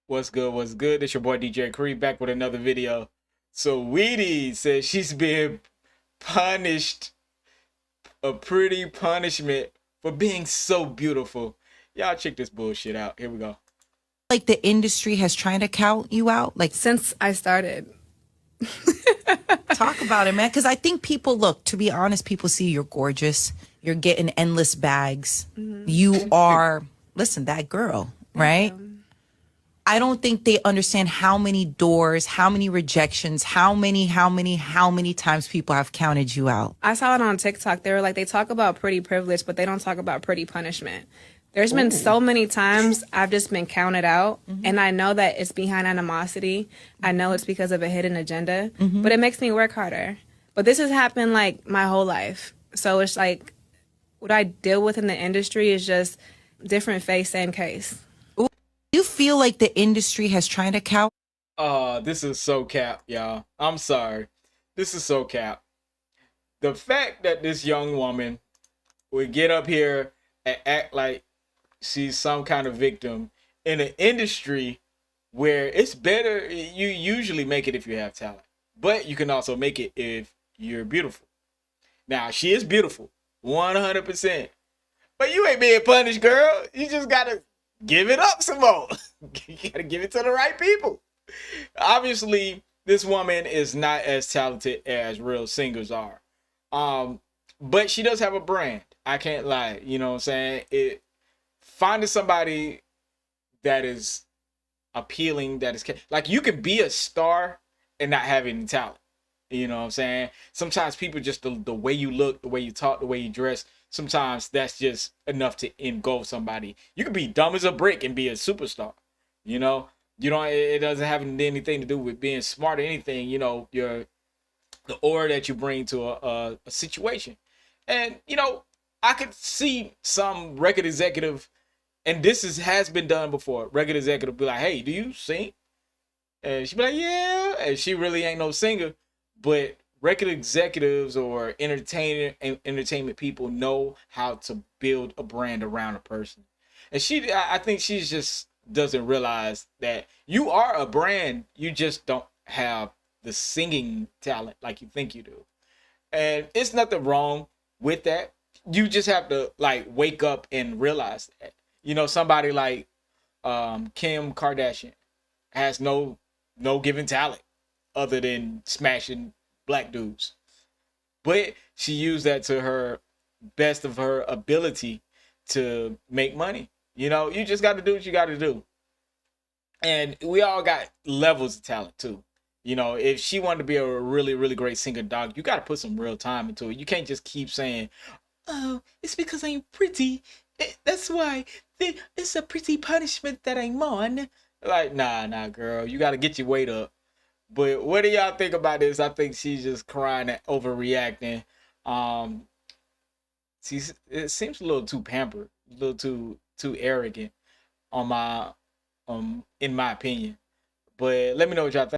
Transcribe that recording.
What's good? What's good? It's your boy DJ Creed back with another video. So Saweetie says she's being punished, a pretty punishment for being so beautiful. Y'all check this bullshit out. Here we go. Like the industry has trying to count you out? Like, Since I started. talk about it, man. Because I think people look, to be honest, people see you're gorgeous. You're getting endless bags. You are, listen, that girl, right? I don't think they understand how many doors, how many rejections, how many times people have counted you out. I saw it on TikTok. They were like, they talk about pretty privilege, but they don't talk about pretty punishment. There's been so many times I've just been counted out, and I know that it's behind animosity. I know it's because of a hidden agenda, but it makes me work harder. But this has happened like my whole life. So it's like what I deal with in the industry is just different face, same case. You feel like the industry has trying to count? This is so cap, y'all. I'm sorry. This is so cap. The fact that this young woman would get up here and act like she's some kind of victim in an industry where it's better, you usually make it if you have talent, but you can also make it if you're beautiful. Now, she is beautiful, 100%, but you ain't being punished, girl. You just gotta give it up some more. You gotta give it to the right people. Obviously, this woman is not as talented as real singers are, but she does have a brand. I can't lie. You know what I'm saying? Finding somebody that is appealing, that is like, you can be a star and not have any talent. You know what I'm saying? Sometimes people just, the way you look, the way you talk, the way you dress, sometimes that's just enough to engulf somebody. You can be dumb as a brick and be a superstar. You know, it doesn't have anything to do with being smart or anything. You know, the aura that you bring to a situation. And I could see some record executive, and this has been done before. Record executive be like, "Hey, do you sing?" And she be like, "Yeah," and she really ain't no singer. But record executives or entertainment people know how to build a brand around a person. And I think she just doesn't realize that you are a brand. You just don't have the singing talent like you think you do. And it's nothing wrong with that. You just have to like wake up and realize that. Somebody like Kim Kardashian has no given talent other than smashing black dudes. But she used that to her best of her ability to make money. You just got to do what you got to do. And we all got levels of talent too. If she wanted to be a really, really great singer, dog, you got to put some real time into it. You can't just keep saying, "Oh, it's because I'm pretty. That's why it's a pretty punishment that I'm on." Like, nah, girl. You got to get your weight up. But what do y'all think about this? I think she's just crying and overreacting. It seems a little too pampered, a little too arrogant on my in my opinion. But let me know what y'all think.